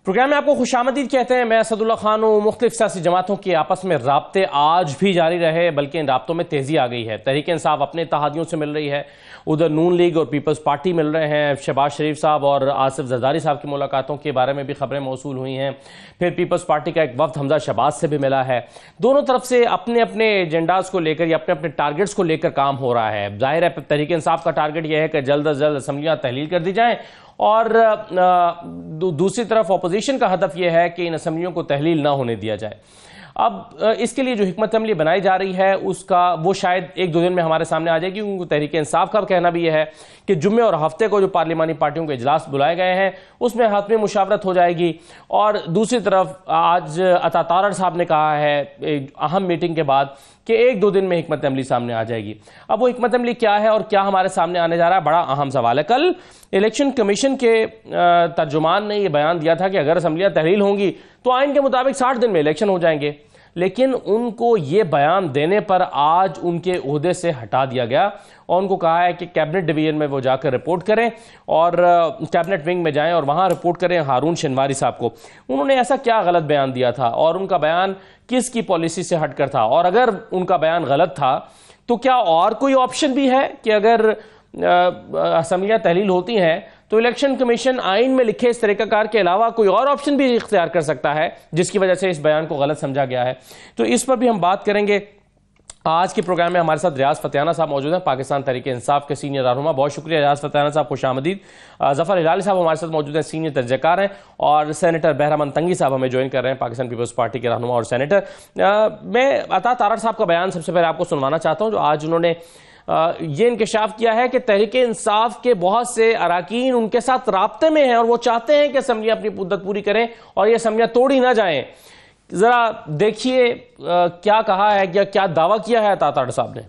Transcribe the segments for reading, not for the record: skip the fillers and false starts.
Programme में आपको खुशामदीद कहते हैं। मैं असदुल्ला खान हूँ। मुख्तलिफ सियासी जमातों के आपस में राब्ते आज भी जारी रहे, बल्कि इन राब्तों में तेज़ी आ गई है। तहरीक इंसाफ अपने इत्तेहादियों से मिल रही है, उधर नून लीग और पीपल्स पार्टी मिल रहे हैं। शहबाज शरीफ साहब और आसिफ जरदारी साहब की मुलाकातों के बारे में भी खबरें मौसूल हुई हैं। फिर पीपल्स पार्टी का एक वफ्द हमजा शहबाज से भी मिला है। दोनों तरफ से अपने अपने एजेंडाज को लेकर या अपने अपने टारगेट्स को लेकर काम हो रहा है। जाहिर है तहरीक इंसाफ का टारगेट यह है कि जल्द अज जल्द असम्बलियाँ तहलील कर दी जाएँ, और दूसरी तरफ अपोजिशन का हदफ यह है कि इन असम्बलियों को तहलील ना होने दिया जाए। अब इसके लिए जो हिकमत अमली बनाई जा रही है उसका वो शायद एक दो दिन में हमारे सामने आ जाएगी, क्योंकि तहरीक इंसाफ का कहना भी यह है कि जुम्मे और हफ्ते को जो पार्लिमानी पार्टियों के इजलास बुलाए गए हैं उसमें हातमी मुशावरत हो जाएगी। और दूसरी तरफ आज अता तारड़ साहब ने कहा है एक अहम मीटिंग के बाद कि एक दो दिन में हिकमत अमली सामने आ जाएगी। अब वो हिकमत अमली क्या है और क्या हमारे सामने आने जा रहा है, बड़ा अहम सवाल है। कल इलेक्शन कमीशन के तर्जुमान ने यह बयान दिया था कि अगर असम्बलियाँ तहलील होंगी तो आइन के मुताबिक 60 दिन में इलेक्शन हो जाएंगे, लेकिन उनको ये बयान देने पर आज उनके ओहदे से हटा दिया गया और उनको कहा है कि कैबिनेट डिवीजन में वो जाकर रिपोर्ट करें और कैबिनेट विंग में जाएं और वहाँ रिपोर्ट करें हारून शनवारी साहब को। उन्होंने ऐसा क्या गलत बयान दिया था और उनका बयान किसकी पॉलिसी से हटकर था, और अगर उनका बयान गलत था तो क्या और कोई ऑप्शन भी है कि अगर असम्बलियाँ तहलील होती हैं तो इलेक्शन कमीशन आइन में लिखे इस तरीकाकार के अलावा कोई और ऑप्शन भी इख्तियार कर सकता है जिसकी वजह से इस बयान को गलत समझा गया है। तो इस पर भी हम बात करेंगे। आज के प्रोग्राम में हमारे साथ रियाज फतेहाना साहब मौजूद हैं, पाकिस्तान तहरीक इंसाफ के सीनियर रहनुमा। बहुत शुक्रिया रियाज फतेहाना साहब, खुशामदीद। जफर हिलाली साहब हमारे साथ मौजूद हैं, सीनियर तर्जकार हैं, और सेनेटर बहरामन तंगी साहब हमें ज्वाइन कर रहे हैं, पाकिस्तान पीपल्स पार्टी के रहनुमा और सेनेटर। मैं अता तारड़ साहब का बयान सबसे पहले आपको सुनवाना चाहता हूँ, जो आज उन्होंने ये इंकशाफ किया है कि तहरीक इंसाफ के बहुत से अराकीन उनके साथ राब्ते में हैं और वो चाहते हैं कि असम्बलियाँ अपनी मुद्दत पूरी करें और ये असम्बलियाँ तोड़ी ना जाएं। जरा देखिए क्या कहा है या क्या दावा किया है अता तारड़ साहब ने।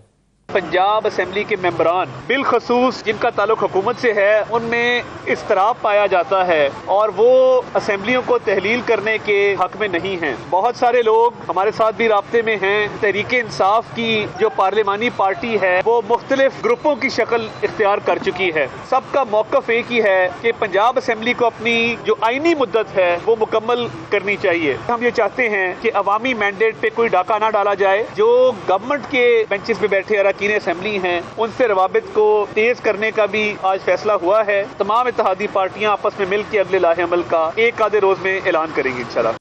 पंजाब असेंबली के मेंबरान बिलखसूस जिनका ताल्लुक हुकूमत से है उनमें इस्तराब पाया जाता है और वो असेंबलियों को तहलील करने के हक में नहीं हैं। बहुत सारे लोग हमारे साथ भी राब्ते में हैं। तहरीक इंसाफ की जो पार्लिमानी पार्टी है वो मुख्तलिफ ग्रुपों की शक्ल इख्तियार कर चुकी है। सबका मौकफ एक ही है कि पंजाब असेंबली को अपनी जो आईनी मुद्दत है वो मुकम्मल करनी चाहिए। हम ये चाहते हैं कि अवामी मैंडेट पे कोई डाका ना डाला जाए। जो गवर्नमेंट के बेंचेस पे बैठे असेंबली हैं उनसे रवाबित को तेज करने का भी आज फैसला हुआ है। तमाम इत्तेहादी पार्टियां आपस में मिलकर अगले लाहे अमल का एक आधे रोज में ऐलान करेंगी इंशाल्लाह।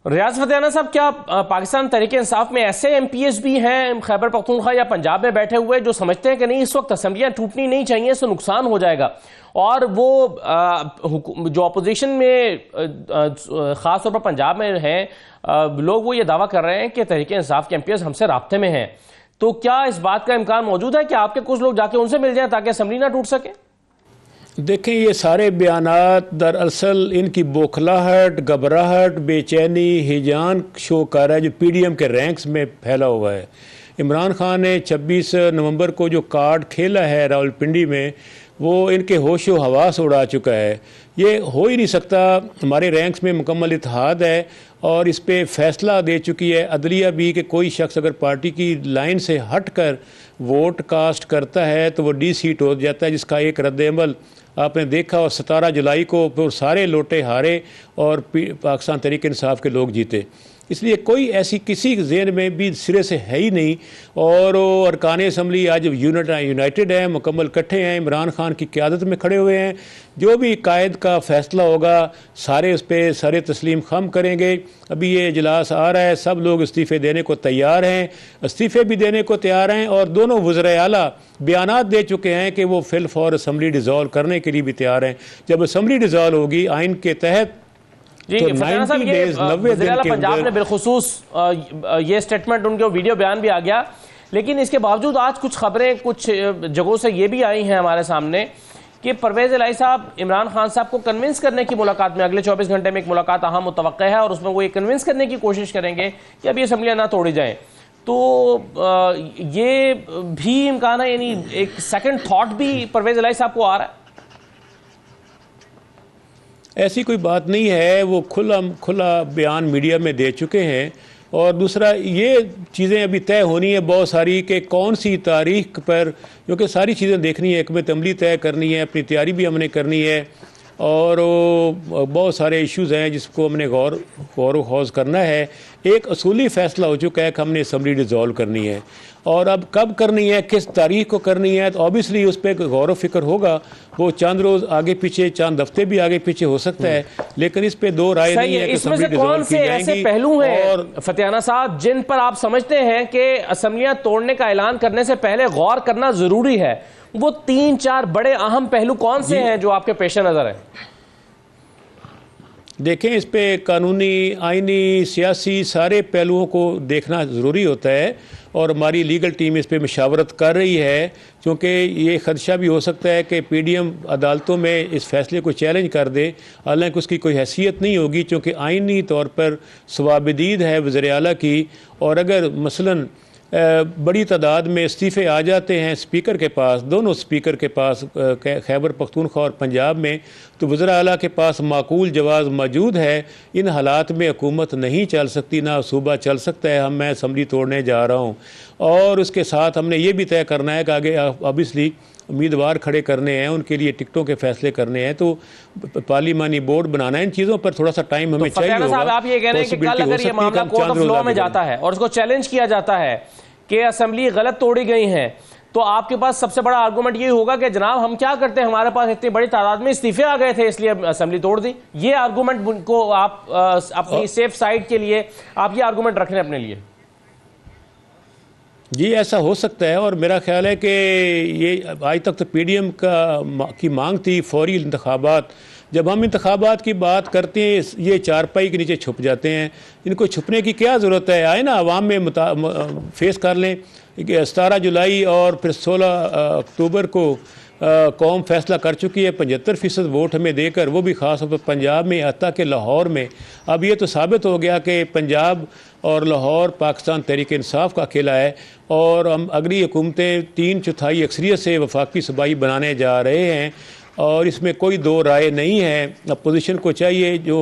रियाज फतेहाना साहब, क्या पाकिस्तान तहरीक इंसाफ में ऐसे एमपीएस भी हैं खैबर पख्तूनख्वा या पंजाब में बैठे हुए जो समझते हैं कि नहीं इस वक्त असम्बलियां टूटनी नहीं चाहिए, इससे नुकसान हो जाएगा, और वो जो अपोजिशन में खास तौर पर पंजाब में हैं लोग वो ये दावा कर रहे हैं कि तहरीक इंसाफ के एमपीएस हमसे राब्ते में हैं, तो क्या इस बात का इम्कान मौजूद है कि आपके कुछ लोग जाके उनसे मिल जाएं ताकि असेंबली ना टूट सके? देखें, ये सारे बयानात दरअसल इनकी बौखलाहट, घबराहट, बेचैनी, हिजान शो कर रहा है जो पीडीएम के रैंक्स में फैला हुआ है। इमरान खान ने 26 नवंबर को जो कार्ड खेला है रावलपिंडी में वो इनके होशो हवास उड़ा चुका है। ये हो ही नहीं सकता। हमारे रैंक्स में मुकम्मल इत्तेहाद है और इस पे फैसला दे चुकी है अदलिया भी कि कोई शख्स अगर पार्टी की लाइन से हट कर वोट कास्ट करता है तो वो डी सीट हो जाता है, जिसका एक रद्द-ए-अमल आपने देखा। और 17 जुलाई को फिर सारे लोटे हारे और पाकिस्तान तहरीक इंसाफ के लोग जीते। इसलिए कोई ऐसी किसी ज़हन में भी सिरे से है ही नहीं। और अरकान असम्बली आज यूनाइटेड है, मुकम्मल इकट्ठे हैं, इमरान खान की क़यादत में खड़े हुए हैं। जो भी कायद का फ़ैसला होगा सारे उस पर सारे तस्लीम खम करेंगे। अभी ये इजलास आ रहा है, सब लोग इस्तीफ़े देने को तैयार हैं, इस्तीफ़े भी देने को तैयार हैं, और दोनों वज़ीर आला बयानात दे चुके हैं कि वो फिल फौर असम्बली डिज़ोल्व करने के लिए भी तैयार हैं। जब असम्बली डिज़ोल्व होगी आइन के तहत जी, तो 90 डेज 90 दिन के पंजाब ने बिलखुसूस ये स्टेटमेंट उनके वीडियो बयान भी आ गया, लेकिन इसके बावजूद आज कुछ खबरें कुछ जगहों से ये भी आई हैं हमारे सामने कि परवेज़ इलाही साहब इमरान खान साहब को कन्विंस करने की मुलाकात में अगले 24 घंटे में एक मुलाकात अहम मुतवक्का है और उसमें वो ये कन्विंस करने की कोशिश करेंगे कि अभी असम्बलियाँ ना तोड़ी जाएँ। तो ये भी इम्कान है, यानी एक सेकेंड थाट भी परवेज़ इलाही साहब को आ रहा है? ऐसी कोई बात नहीं है, वो खुला बयान मीडिया में दे चुके हैं। और दूसरा ये चीज़ें अभी तय होनी है बहुत सारी कि कौन सी तारीख पर, क्योंकि सारी चीज़ें देखनी है, हिकमत अमली तय करनी है, अपनी तैयारी भी हमने करनी है। और बहुत सारे इश्यूज़ हैं जिसको हमने गौर खौज करना है। एक असूली फ़ैसला हो चुका है कि हमने असम्बली डिज़ोल्व करनी है, और अब कब करनी है, किस तारीख को करनी है, तो ऑब्वियसली उस पर गौर व फिक्र होगा। वो चंद रोज़ आगे पीछे, चंद हफ्ते भी आगे पीछे हो सकता है, लेकिन इस पे दो राय नहीं है कि इसमें से कौन से ऐसे पहलू हैं और फतियाना साहब जिन पर आप समझते हैं कि असेंबलियां तोड़ने का ऐलान करने से पहले गौर करना जरूरी है? वो 3-4 बड़े अहम पहलू कौन से हैं जो आपके पेश नजर है? देखें, इस पे कानूनी, आइनी, सियासी सारे पहलुओं को देखना ज़रूरी होता है, और हमारी लीगल टीम इस पे मशावरत कर रही है, क्योंकि ये ख़दशा भी हो सकता है कि पीडीएम अदालतों में इस फैसले को चैलेंज कर दे, हालांकि उसकी कोई हैसियत नहीं होगी, क्योंकि आइनी तौर पर सवाबदीद है वज़ीर आला की। और अगर मसलन बड़ी तादाद में इस्तीफ़े आ जाते हैं स्पीकर के पास, दोनों स्पीकर के पास, खैबर पख्तूनख्वा और पंजाब में, तो वज़ीर आला के पास माकूल जवाज़ मौजूद है। इन हालात में हुकूमत नहीं चल सकती, ना सूबा चल सकता है। मैं असम्बली तोड़ने जा रहा हूँ, और उसके साथ हमने ये भी तय करना है कि आगे ऑब्वियसली उम्मीदवार खड़े करने हैं, उनके लिए टिकटों के फैसले करने हैं, तो पार्लिमानी बोर्ड बनाना है। इन चीज़ों पर थोड़ा सा टाइम हमें चाहिए होगा। आप ये कह रहे हैं कि कल अगर ये मामला कोर्ट ऑफ लॉ में जाता है और उसको चैलेंज किया जाता है कि असेंबली गलत तोड़ी गई है, तो आपके पास सबसे बड़ा आर्गुमेंट ये होगा कि जनाब हम क्या करते हैं, हमारे पास इतनी बड़ी तादाद में इस्तीफे आ गए थे इसलिए असेंबली तोड़ दी। ये आर्गुमेंट को आप अपनी सेफ साइड के लिए आप ये आर्गुमेंट रख रहे हैं अपने लिए? जी, ऐसा हो सकता है, और मेरा ख्याल है कि ये आज तक तो पीडीएम की मांग थी फौरी इंतखाबात। जब हम इंतखाबात की बात करते हैं, ये चारपाई के नीचे छुप जाते हैं। इनको छुपने की क्या ज़रूरत है? आए ना आवाम में फेस कर लें। 17 जुलाई और फिर 16 अक्टूबर को कौम फैसला कर चुकी है 75% वोट हमें देकर, वो भी ख़ास तौर पर पंजाब में, हत्ता के लाहौर में। अब ये तो साबित हो गया कि पंजाब और लाहौर पाकिस्तान तहरीक इंसाफ का अकेला है, और हम अगली हुकूमतें 3/4 अक्सरियत से वफाकी सूबाई बनाने जा रहे हैं, और इसमें कोई दो राय नहीं है। अपोजिशन को चाहिए जो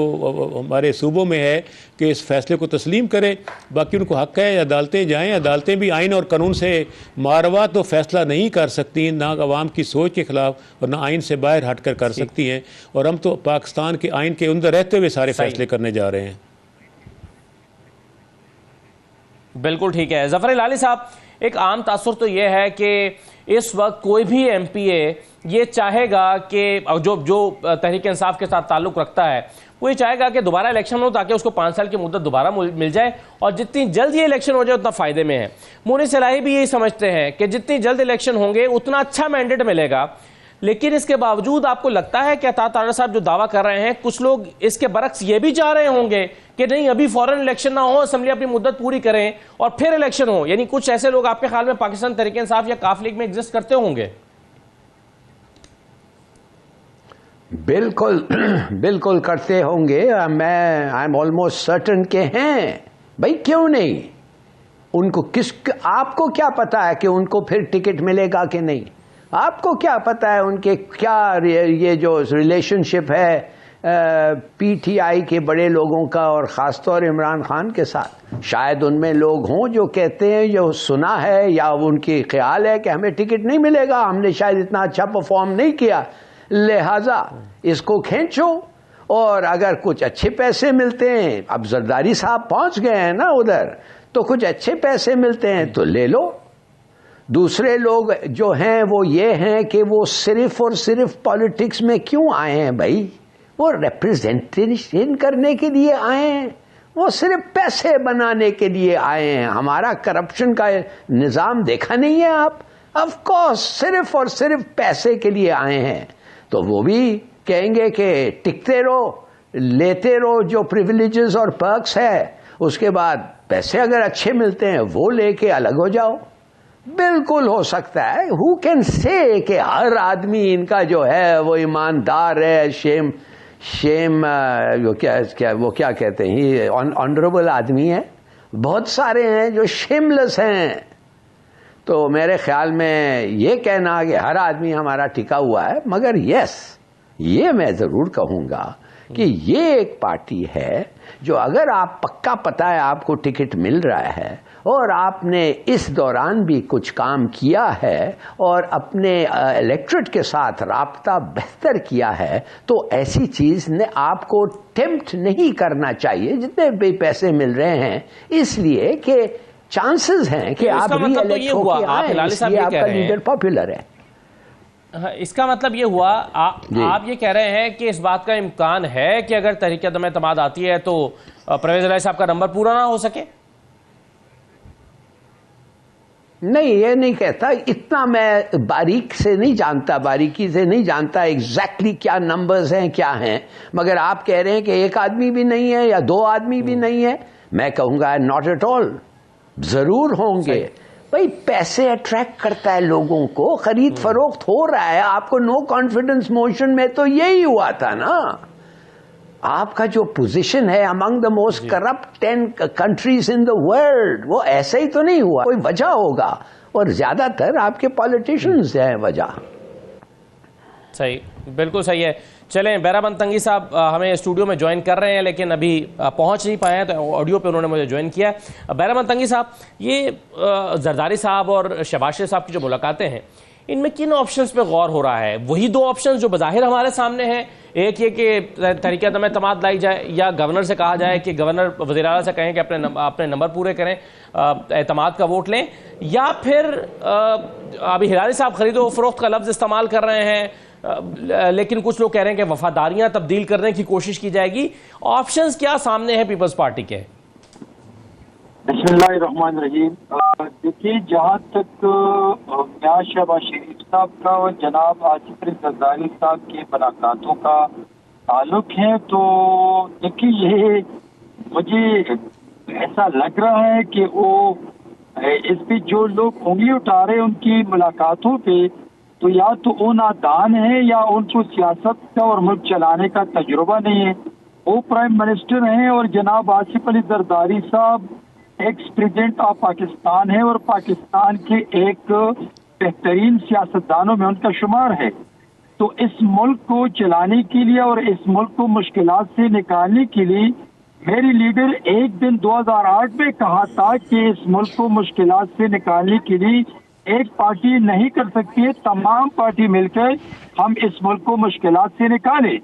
हमारे सूबों में है कि इस फैसले को तस्लीम करें। बाकी उनको हक़ है, अदालतें जाएं, अदालतें भी आइन और कानून से मारवा तो फैसला नहीं कर सकती, ना अवाम की सोच के ख़िलाफ़ और ना आइन से बाहर हट कर सकती हैं। और हम तो पाकिस्तान के आइन के अंदर रहते हुए सारे फैसले करने जा रहे हैं। बिल्कुल ठीक है। ज़फ़र इलाही साहब, एक आम तासुर तो यह है कि इस वक्त कोई भी एमपीए ये चाहेगा कि जो तहरीक इंसाफ के साथ ताल्लुक़ रखता है, वो ये चाहेगा कि दोबारा इलेक्शन हो ताकि उसको 5 साल की मुद्दत दोबारा मिल जाए, और जितनी जल्द ये इलेक्शन हो जाए उतना फ़ायदे में है। मुनीस इलाही भी यही समझते हैं कि जितनी जल्द इलेक्शन होंगे उतना अच्छा मैंडेट मिलेगा। लेकिन इसके बावजूद आपको लगता है कि अता तारा साहब जो दावा कर रहे हैं, कुछ लोग इसके बरक्स ये भी चाह रहे होंगे कि नहीं, अभी फौरन इलेक्शन ना हो, असेंबली अपनी मुद्दत पूरी करें और फिर इलेक्शन हो? यानी कुछ ऐसे लोग आपके ख्याल में पाकिस्तान तहरीक इंसाफ या काफ लीग में एग्जिस्ट करते होंगे? बिल्कुल बिल्कुल करते होंगे। आई एम ऑलमोस्ट सर्टन के हैं भाई, क्यों नहीं? उनको आपको क्या पता है कि उनको फिर टिकट मिलेगा कि नहीं? आपको क्या पता है उनके क्या ये जो रिलेशनशिप है पीटीआई के बड़े लोगों का और ख़ासतौर इमरान खान के साथ? शायद उनमें लोग हों जो कहते हैं, जो सुना है या उनकी ख्याल है कि हमें टिकट नहीं मिलेगा, हमने शायद इतना अच्छा परफॉर्म नहीं किया, लिहाजा इसको खींचो। और अगर कुछ अच्छे पैसे मिलते हैं, अब जरदारी साहब पहुंच गए हैं ना उधर, तो कुछ अच्छे पैसे मिलते हैं तो ले लो। दूसरे लोग जो हैं वो ये हैं कि वो सिर्फ और सिर्फ पॉलिटिक्स में क्यों आए हैं भाई? वो रिप्रेजेंटेशन करने के लिए आए हैं, वो सिर्फ पैसे बनाने के लिए आए हैं। हमारा करप्शन का निज़ाम देखा नहीं है आप? ऑफ कोर्स सिर्फ और सिर्फ पैसे के लिए आए हैं। तो वो भी कहेंगे कि टिकते रहो, लेते रहो जो प्रिविलेजेस और पर्क्स है, उसके बाद पैसे अगर अच्छे मिलते हैं वो लेके अलग हो जाओ। बिल्कुल हो सकता है। हु कैन से कि हर आदमी इनका जो है वो ईमानदार है, शेम वो क्या कहते हैं, ऑनरेबल आदमी है। बहुत सारे हैं जो शेमलेस हैं। तो मेरे ख्याल में ये कहना कि हर आदमी हमारा टिका हुआ है, मगर यस, ये मैं ज़रूर कहूँगा कि ये एक पार्टी है जो अगर आप पक्का पता है आपको टिकट मिल रहा है और आपने इस दौरान भी कुछ काम किया है और अपने इलेक्टोरेट के साथ राब्ता बेहतर किया है, तो ऐसी चीज़ ने आपको टेम्प्ट नहीं करना चाहिए जितने भी पैसे मिल रहे हैं, इसलिए कि चांसेस हैं कि आप री-इलेक्ट होके आए, इसलिए आपका लीडर पॉपुलर है। इसका मतलब ये हुआ आप ये कह रहे हैं कि इस बात का इम्कान है कि अगर तहरीक-ए-एतमाद आती है तो परवेज इलाही साहब का नंबर पूरा ना हो सके? नहीं, ये नहीं कहता, इतना मैं बारीकी से नहीं जानता एग्जैक्टली क्या नंबर्स हैं क्या हैं, मगर आप कह रहे हैं कि एक आदमी भी नहीं है या दो आदमी भी नहीं है, मैं कहूंगा नॉट एट ऑल, जरूर होंगे। भाई पैसे अट्रैक्ट करता है लोगों को, खरीद फरोख्त हो रहा है। आपको नो कॉन्फिडेंस मोशन में तो यही हुआ था ना, आपका जो पोजीशन है among the most corrupt 10 countries in the world, वो ऐसे ही तो नहीं हुआ, कोई वजह होगा, और ज्यादातर आपके पॉलिटिशियंस हैं वजह। सही, बिल्कुल सही है। चलें, बैरामंद तंगी साहब हमें स्टूडियो में ज्वाइन कर रहे हैं लेकिन अभी पहुंच नहीं पाए हैं, तो ऑडियो पे उन्होंने मुझे ज्वाइन किया है। बैरामंद तंगी साहब, ये जरदारी साहब और शहबाज शरीफ साहब की जो मुलाकातें हैं, इनमें किन ऑप्शंस पे गौर हो रहा है? वही दो ऑप्शंस जो बज़ाहिर हमारे सामने हैं, एक ये कि तहरीक-ए-एतमाद लाई जाए या गवर्नर से कहा जाए कि गवर्नर वज़ीर आला से कहें कि अपने नंबर पूरे करें, एतमाद का वोट लें, या फिर अभी हिलारी साहब खरीदो फरोख्त का लफ्ज़ इस्तेमाल कर रहे हैं, लेकिन कुछ लोग कह रहे हैं कि वफादारियां तब्दील करने की कोशिश की जाएगी। ऑप्शंस क्या सामने हैं पीपल्स पार्टी के? बिस्मिल्लाहिर्रहमानिर्रहीम। देखिए, जहाँ तक मियां शहबाज शरीफ साहब का और जनाब आसिफ अली जरदारी साहब के मुलाकातों का ताल्लुक है, तो देखिए ये मुझे ऐसा लग रहा है कि वो इस पे जो लोग उंगली उठा रहे हैं उनकी मुलाकातों पे, तो या तो वो नादान है या उनको सियासत का और मुल्क चलाने का तजुर्बा नहीं है। वो प्राइम मिनिस्टर हैं और जनाब आसिफ अली जरदारी साहब एक्स प्रेसिडेंट ऑफ पाकिस्तान है और पाकिस्तान के एक बेहतरीन सियासतदानों में उनका शुमार है। तो इस मुल्क को चलाने के लिए और इस मुल्क को मुश्किलात से निकालने के लिए मेरी लीडर एक दिन 2008 में कहा था कि इस मुल्क को मुश्किलात से निकालने के लिए एक पार्टी नहीं कर सकती है, तमाम पार्टी मिलकर हम इस मुल्क को मुश्किलात से निकालें।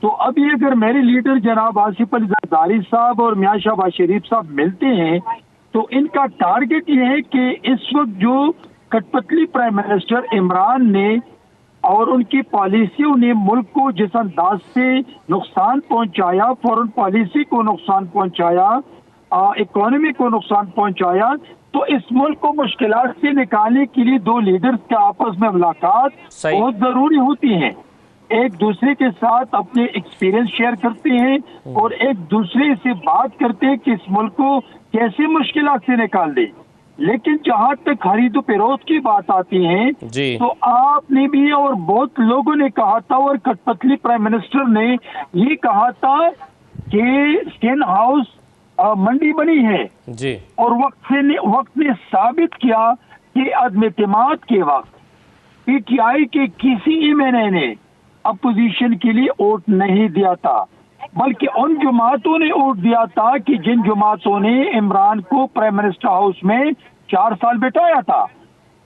तो अभी अगर मेरे लीडर जनाब आसिफ अली जरदारी साहब और मियां शहबाज शरीफ साहब मिलते हैं, तो इनका टारगेट ये है कि इस वक्त जो कठपुतली प्राइम मिनिस्टर इमरान ने और उनकी पॉलिसियों ने मुल्क को जिस अंदाज से नुकसान पहुंचाया, फॉरेन पॉलिसी को नुकसान पहुंचाया, इकोनॉमी को नुकसान पहुंचाया, तो इस मुल्क को मुश्किलात से निकालने के लिए दो लीडर्स के आपस में मुलाकात बहुत जरूरी होती है। एक दूसरे के साथ अपने एक्सपीरियंस शेयर करते हैं और एक दूसरे से बात करते हैं कि इस मुल्क को कैसे मुश्किलात से निकाल दे। लेकिन जहाँ तक खरीदो फरोख्त की बात आती है, तो आपने भी और बहुत लोगों ने कहा था और कठपुतली प्राइम मिनिस्टर ने ये कहा था कि स्किन हाउस मंडी बनी है जी, और वक्त ने साबित किया कि अदम-ए-एतमाद के वक्त पीटीआई के किसी एमएनए ने अपोजिशन के लिए वोट नहीं दिया था, बल्कि उन जमातों ने वोट दिया था कि जिन जमातों ने इमरान को प्राइम मिनिस्टर हाउस में 4 साल बिताया था।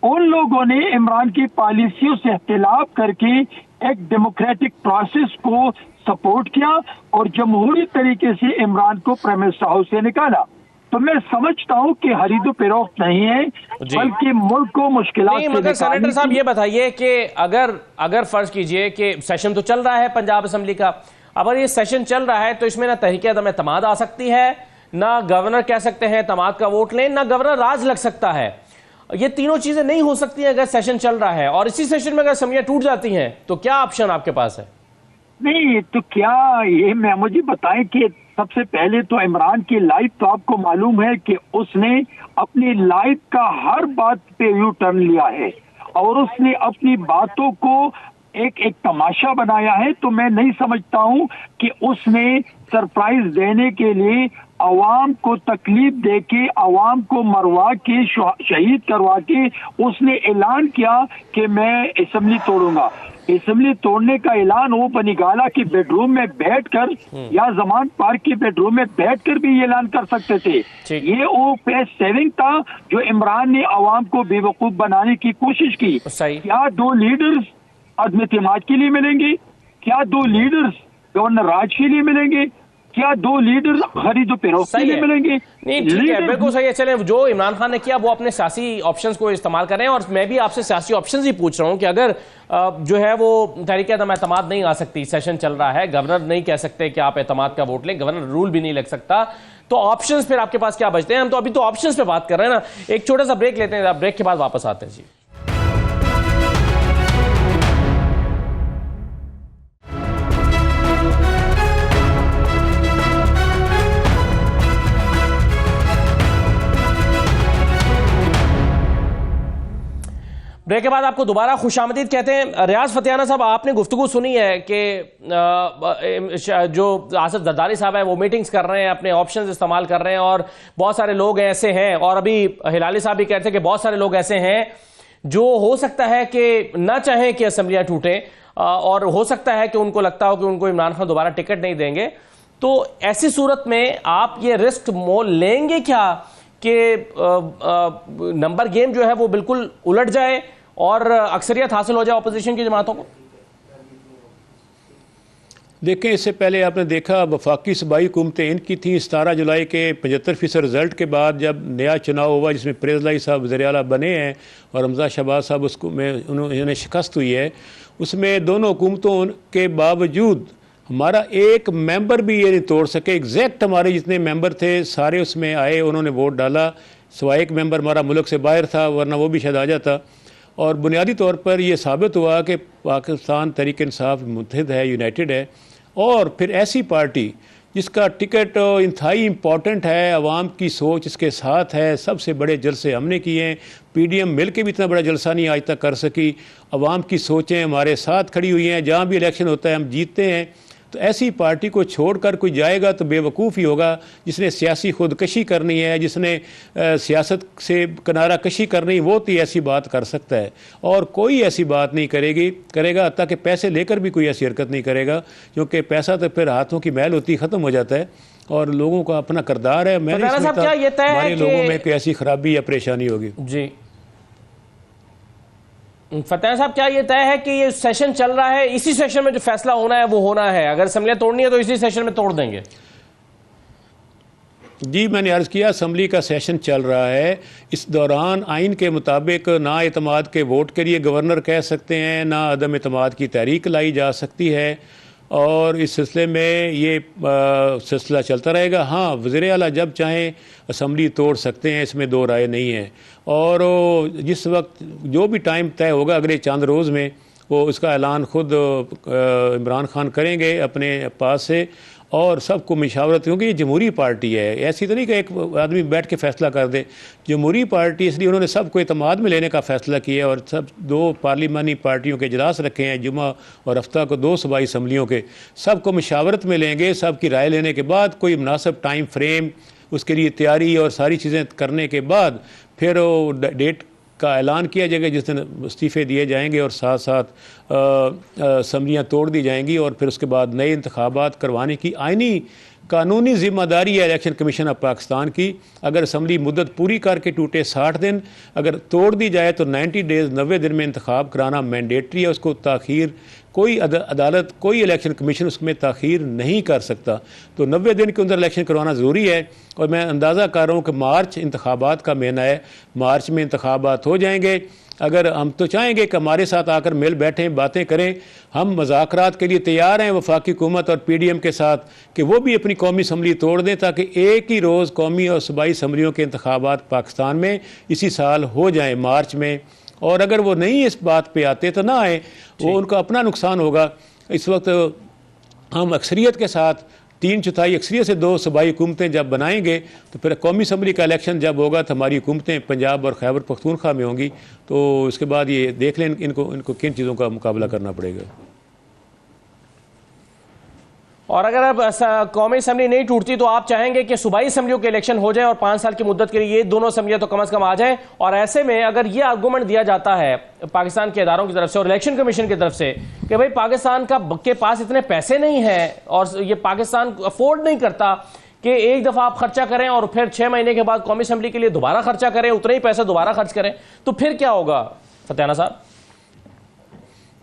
उन लोगों ने इमरान की पॉलिसियों से इख्तिलाफ करके एक डेमोक्रेटिक प्रोसेस को सपोर्ट किया और जमहूरी तरीके से इमरान को प्राइम मिनिस्टर हाउस से निकाला। तो मैं समझता हूं कि खरीदो फरोख्त नहीं है, बल्कि मुल्क को मुश्किलात से मगर सेनेटर साहब ये बताइए कि अगर फर्ज कीजिए कि सेशन तो चल रहा है पंजाब असेंबली का, अगर ये सेशन चल रहा है तो इसमें ना तहरीक-ए-एतमाद आ सकती है, ना गवर्नर कह सकते हैं एतमाद का वोट लें, ना गवर्नर राज लग सकता है। ये तीनों चीजें नहीं हो सकती हैं अगर सेशन चल रहा है, और इसी सेशन में अगर असम्बलियां टूट जाती हैं तो क्या ऑप्शन आपके पास है? नहीं तो क्या ये मुझे बताएं कि सबसे पहले तो इमरान की लाइफ तो आपको मालूम है कि उसने अपनी लाइफ का हर बात पे यू टर्न लिया है और उसने अपनी बातों को एक तमाशा बनाया है। तो मैं नहीं समझता हूं कि उसने सरप्राइज देने के लिए अवाम को तकलीफ दे के, अवाम को मरवा के, शहीद करवा के उसने ऐलान किया कि मैं असेंबली तोड़ूंगा। असेंबली तोड़ने का ऐलान वो निकाला कि बेडरूम में बैठकर या जमान पार्क के बेडरूम में बैठकर भी ये ऐलान कर सकते थे। ये वो पेस सेविंग था जो इमरान ने अवाम को बेवकूफ बनाने की कोशिश की। क्या 2 लीडर्स अदम इत्तेमाद के लिए मिलेंगे? क्या 2 लीडर्स गवर्नर राज के लिए मिलेंगे? क्या 2 लीडर खरीदो फरोख्त के लिए मिलेंगे? नहीं, ठीक है, बिल्कुल सही है। चले, जो इमरान खान ने किया वो अपने सियासी ऑप्शंस को इस्तेमाल कर रहे हैं, और मैं भी आपसे सियासी ऑप्शंस ही पूछ रहा हूं कि अगर जो है वो तहरीक अदम एतमाद नहीं आ सकती, सेशन चल रहा है, गवर्नर नहीं कह सकते कि आप एतमाद का वोट लें, गवर्नर रूल भी नहीं लग सकता, तो ऑप्शंस फिर आपके पास क्या बचते हैं? हम तो अभी तो ऑप्शंस पे बात कर रहे हैं ना। एक छोटा सा ब्रेक लेते हैं, ब्रेक के बाद वापस आते हैं जी। ब्रेक के बाद आपको दोबारा खुशामदीद कहते हैं। रियाज फतेहाना साहब, आपने गुफ्तगू सुनी है कि जो आसिफ जरदारी साहब है वो मीटिंग्स कर रहे हैं, अपने ऑप्शंस इस्तेमाल कर रहे हैं, और बहुत सारे लोग ऐसे हैं, और अभी हिलाली साहब भी कहते हैं कि बहुत सारे लोग ऐसे हैं जो हो सकता है कि ना चाहें कि असेंबलियां टूटें, और हो सकता है कि उनको लगता हो कि उनको इमरान खान दोबारा टिकट नहीं देंगे। तो ऐसी सूरत में आप ये रिस्क मोल लेंगे क्या कि नंबर गेम जो है वो बिल्कुल उलट जाए और अक्सरियत हासिल हो जाए अपोजिशन की जमातों को? देखें, इससे पहले आपने देखा वफाकी सूबाई हुकूमतें इनकी थी। 17 जुलाई के 75% रिजल्ट के बाद जब नया चुनाव हुआ जिसमें प्रेजलाई साहब वज़ीर आला बने हैं और हमजा शहबाज साहब उसको में उन्हें शिकस्त हुई है, उसमें दोनों हुकूमतों के बावजूद हमारा एक मेंबर भी ये नहीं तोड़ सके। एग्जैक्ट हमारे जितने मेंबर थे सारे उसमें आए, उन्होंने वोट डाला, सिवाय एक मेंबर हमारा मुल्क से बाहर था, वरना वो भी शायद आ जाता। और बुनियादी तौर पर यह साबित हुआ कि पाकिस्तान तहरीक इंसाफ मुत्तहिद है, यूनाइटेड है, और फिर ऐसी पार्टी जिसका टिकट इंतहाई इम्पॉर्टेंट है, अवाम की सोच इसके साथ है। सबसे बड़े जलसे हमने किए हैं, PDM मिल के भी इतना बड़ा जलसा नहीं आज तक कर सकी। अवाम की सोचें हमारे साथ खड़ी हुई हैं, जहाँ भी इलेक्शन होता है हम जीतते हैं। तो ऐसी पार्टी को छोड़कर कोई जाएगा तो बेवकूफ़ ही होगा। जिसने सियासी खुदकशी करनी है, जिसने सियासत से किनारा कशी करनी, वो तो ऐसी बात कर सकता है, और कोई ऐसी बात नहीं करेगा ताकि पैसे लेकर भी कोई ऐसी हरकत नहीं करेगा, क्योंकि पैसा तो फिर हाथों की मैल होती ख़त्म हो जाता है, और लोगों का अपना किरदार है। मैं नहीं समझता हमारे लोगों में कोई ऐसी खराबी या परेशानी होगी। जी फतेह साहब, क्या ये तय है कि ये सेशन चल रहा है, इसी सेशन में जो फैसला होना है वो होना है? अगर असेंबलियां तोड़नी है तो इसी सेशन में तोड़ देंगे? जी, मैंने अर्ज़ किया असम्बली का सेशन चल रहा है। इस दौरान आइन के मुताबिक ना एतमाद के वोट के लिए गवर्नर कह सकते हैं, ना अदम एतमाद की तहरीक लाई जा सकती है, और इस सिलसिले में ये सिलसिला चलता रहेगा। हाँ, वज़ीर आला जब चाहें असम्बली तोड़ सकते हैं, इसमें दो राय नहीं है। और जिस वक्त जो भी टाइम तय होगा अगले चंद रोज़ में, वो उसका ऐलान ख़ुद इमरान खान करेंगे अपने पास से, और सबको मशावरत, क्योंकि ये जमहूरी पार्टी है, ऐसी तो नहीं कि एक आदमी बैठ के फ़ैसला कर दे। जमहूरी पार्टी, इसलिए उन्होंने सबको एतमाद में लेने का फ़ैसला किया, और सब 2 पार्लिमानी पार्टियों के इजलास रखे हैं, जुमा और हफ्ता को 2 सूबाई असम्बलियों के, सबको मशावरत में लेंगे। सबकी राय लेने के बाद कोई मुनासिब टाइम फ्रेम, उसके लिए तैयारी और सारी चीज़ें करने के बाद फिर वो डेट का ऐलान किया जाएगा जिस दिन इस्तीफ़े दिए जाएंगे, और साथ साथ असम्बलियाँ तोड़ दी जाएंगी, और फिर उसके बाद नए इंतखाबात करवाने की आइनी कानूनी ज़िम्मेदारी है इलेक्शन कमीशन ऑफ पाकिस्तान की। अगर असम्बली मुद्दत पूरी करके टूटे 60 दिन, अगर तोड़ दी जाए तो 90 डेज़ 90 दिन में इंतखाब कराना मैंडेटरी है। उसको ताख़ीर कोई अदालत, कोई इलेक्शन कमीशन उसमें ताख़ीर नहीं कर सकता। तो 90 दिन के अंदर इलेक्शन करवाना ज़रूरी है, और मैं अंदाज़ा कर रहा हूँ कि मार्च इंतखाबात का महीना है, मार्च में इंतखाबात हो जाएंगे। अगर हम तो चाहेंगे कि हमारे साथ आकर मिल बैठें, बातें करें, हम मुज़ाकरात के लिए तैयार हैं वफाकी हुकूमत और PDM के साथ, कि वो भी अपनी कौमी असम्बली तोड़ दें, ताकि एक ही रोज़ कौमी और सूबाई असम्बलियों के इंतखाबात पाकिस्तान में इसी साल हो जाएँ मार्च में। और अगर वो नहीं इस बात पे आते तो ना आए, वो उनका अपना नुकसान होगा। इस वक्त हम अक्सरियत के साथ 3/4 अक्सरियत से 2 सूबाई हुकूमतें जब बनाएंगे, तो फिर कौमी असम्बली का इलेक्शन जब होगा तो हमारी हुकूमतें पंजाब और खैबर पख्तूनख्वा में होंगी। तो उसके बाद ये देख लें इनको किन चीज़ों का मुकाबला करना पड़ेगा। और अगर अब कौमी असेंबली नहीं टूटती तो आप चाहेंगे कि सूबाई असेंबलियों के इलेक्शन हो जाए और 5 साल की मुद्दत के लिए ये दोनों असेंबलियां तो कम से कम आ जाए। और ऐसे में अगर ये आर्गूमेंट दिया जाता है पाकिस्तान के इदारों की तरफ से और इलेक्शन कमीशन की तरफ से कि भाई पाकिस्तान के पास इतने पैसे नहीं है और ये पाकिस्तान अफोर्ड नहीं करता कि एक दफा आप खर्चा करें और फिर 6 महीने के बाद कौमी असेंबली के लिए दोबारा खर्चा करें, उतने ही पैसे दोबारा खर्च करें, तो फिर क्या होगा फतेहाना साहब?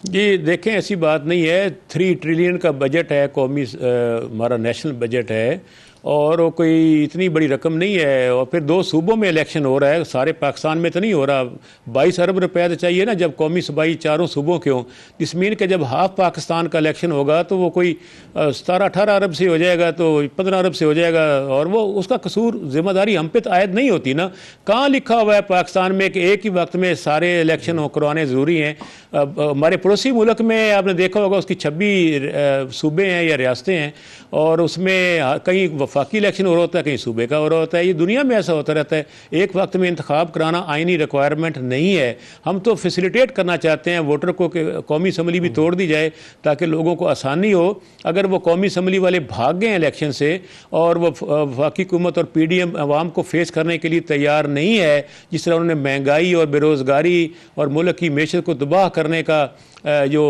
जी देखें, ऐसी बात नहीं है। 3 ट्रिलियन का बजट है, कौमी हमारा नेशनल बजट है, और वो कोई इतनी बड़ी रकम नहीं है। और फिर 2 सूबों में इलेक्शन हो रहा है, सारे पाकिस्तान में तो नहीं हो रहा। 22 अरब रुपया तो चाहिए ना जब कौमी सूबाई 4 सूबों के हों। इस मीन के जब हाफ पाकिस्तान का इलेक्शन होगा तो वो कोई 17-18 अरब से हो जाएगा, तो 15 अरब से हो जाएगा, और वो उसका कसूर जिम्मेदारी हम पे तो आयद नहीं होती ना। कहाँ लिखा हुआ है पाकिस्तान में कि एक ही वक्त में सारे इलेक्शन करवाने ज़रूरी हैं? हमारे पड़ोसी मुल्क में आपने देखा होगा उसकी 26 सूबे हैं या रियासतें हैं, और उसमें कहीं वफाकी इलेक्शन हो रहा होता है, कहीं सूबे का हो रहा होता है। ये दुनिया में ऐसा होता रहता है। एक वक्त में इंतखाब कराना आइनी रिक्वायरमेंट नहीं है। हम तो फैसिलिटेट करना चाहते हैं वोटर को कि कौमी असम्बली भी तोड़ दी जाए ताकि लोगों को आसानी हो। अगर वो कौमी असम्बली वाले भाग गए इलेक्शन से और वो वफाकी हुकूमत और PDM अवाम को फेस करने के लिए तैयार नहीं है, जिस तरह उन्होंने महंगाई और बेरोज़गारी और मुल्क की मैशत को तबाह करने का जो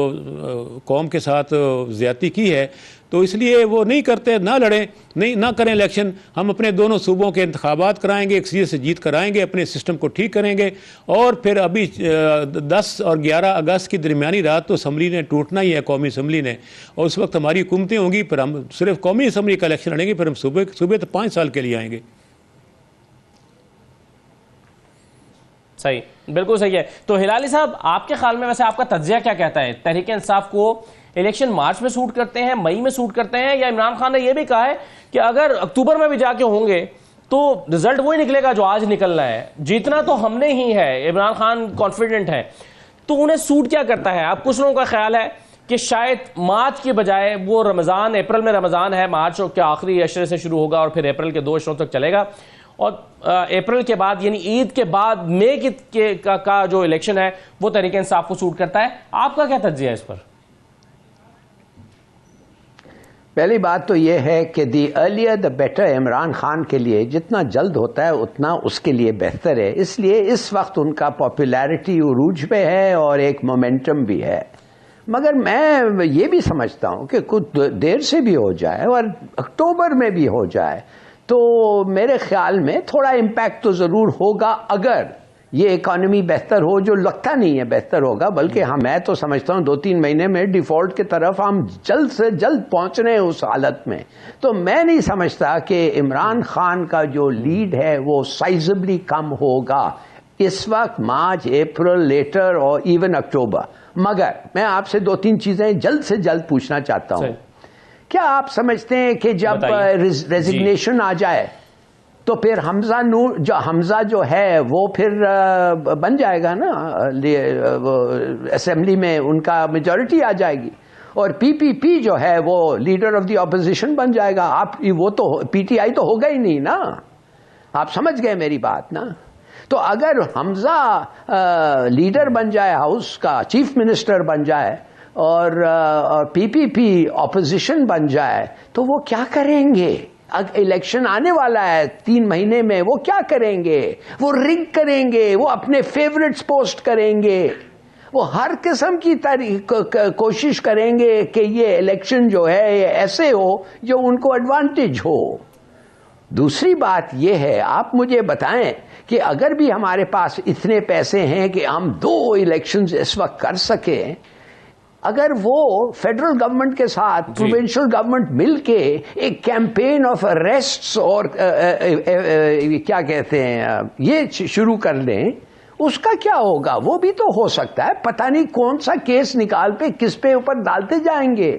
कौम के साथ ज़्यादती की है, तो इसलिए वो नहीं करते। ना लड़ें, नहीं ना करें इलेक्शन। हम अपने दोनों सूबों के इंतखाबात कराएंगे, एक सीधे से जीत कराएंगे, अपने सिस्टम को ठीक करेंगे, और फिर अभी 10 और 11 अगस्त की दरमियानी रात तो असम्बली ने टूटना ही है, कौमी असम्बली ने, और उस वक्त हमारी हुकूमतें होंगी। फिर हम सिर्फ कौमी असम्बली का इलेक्शन लड़ेंगे, फिर हम सूबे तो 5 साल के लिए आएंगे। सही, बिल्कुल सही है। तो हिलाली साहब, आपके ख्याल में वैसे आपका तज्जिया क्या कहता है? तहरीक इंसाफ को इलेक्शन मार्च में सूट करते हैं, मई में सूट करते हैं, या इमरान खान ने यह भी कहा है कि अगर अक्टूबर में भी जाके होंगे तो रिजल्ट वही निकलेगा जो आज निकलना है, जीतना तो हमने ही है, इमरान खान कॉन्फिडेंट है, तो उन्हें सूट क्या करता है? अब कुछ लोगों का ख्याल है कि शायद मार्च के बजाय वो रमज़ान, अप्रैल में रमज़ान है, मार्च के आखिरी अशरे से शुरू होगा और फिर अप्रैल के 2 अशरों तक चलेगा, और अप्रैल के बाद यानी ईद के बाद मई का जो इलेक्शन है वो तहरीक इंसाफ को सूट करता है। आपका क्या तज्जिया है इस पर? पहली बात तो यह है कि the earlier the better. Imran Khan के लिए जितना जल्द होता है उतना उसके लिए बेहतर है। इसलिए इस वक्त उनका पॉपुलैरिटी उरूज पे है और एक मोमेंटम भी है। मगर मैं ये भी समझता हूं कि कुछ देर से भी हो जाए और अक्टूबर में भी हो जाए तो मेरे ख्याल में थोड़ा इम्पैक्ट तो ज़रूर होगा, अगर ये इकॉनमी बेहतर हो, जो लगता नहीं है बेहतर होगा, बल्कि मैं तो समझता हूँ 2-3 महीने में डिफ़ॉल्ट की तरफ हम जल्द से जल्द पहुँच रहे हैं उस हालत में। तो मैं नहीं समझता कि इमरान खान का जो लीड है वो साइजेबली कम होगा इस वक्त, मार्च, अप्रैल, लेटर और इवन अक्टूबर। मगर मैं आपसे 2-3 चीज़ें जल्द से जल्द पूछना चाहता हूँ। क्या आप समझते हैं कि जब रेजिग्नेशन आ जाए तो फिर हमजा जो है वो फिर बन जाएगा ना असेंबली में, उनका मेजॉरिटी आ जाएगी, और PPP जो है वो लीडर ऑफ द ऑपोजिशन बन जाएगा। आप वो तो PTI तो होगा ही नहीं ना। आप समझ गए मेरी बात ना? तो अगर हमजा लीडर बन जाए, हाउस का चीफ मिनिस्टर बन जाए, और PPP ऑपोजिशन बन जाए, तो वो क्या करेंगे? इलेक्शन आने वाला है 3 महीने में, वो क्या करेंगे? वो रिग करेंगे, वो अपने फेवरेट्स पोस्ट करेंगे, वो हर किस्म की कोशिश करेंगे कि ये इलेक्शन जो है ये ऐसे हो जो उनको एडवांटेज हो। दूसरी बात ये है, आप मुझे बताएं कि अगर भी हमारे पास इतने पैसे हैं कि हम 2 इलेक्शंस इस वक्त कर सकें, अगर वो फेडरल गवर्नमेंट के साथ प्रोविंशियल गवर्नमेंट मिलके एक कैंपेन ऑफ अरेस्ट्स और क्या कहते हैं ये शुरू कर लें, उसका क्या होगा? वो भी तो हो सकता है। पता नहीं कौन सा केस निकाल पे किस पे ऊपर डालते जाएंगे।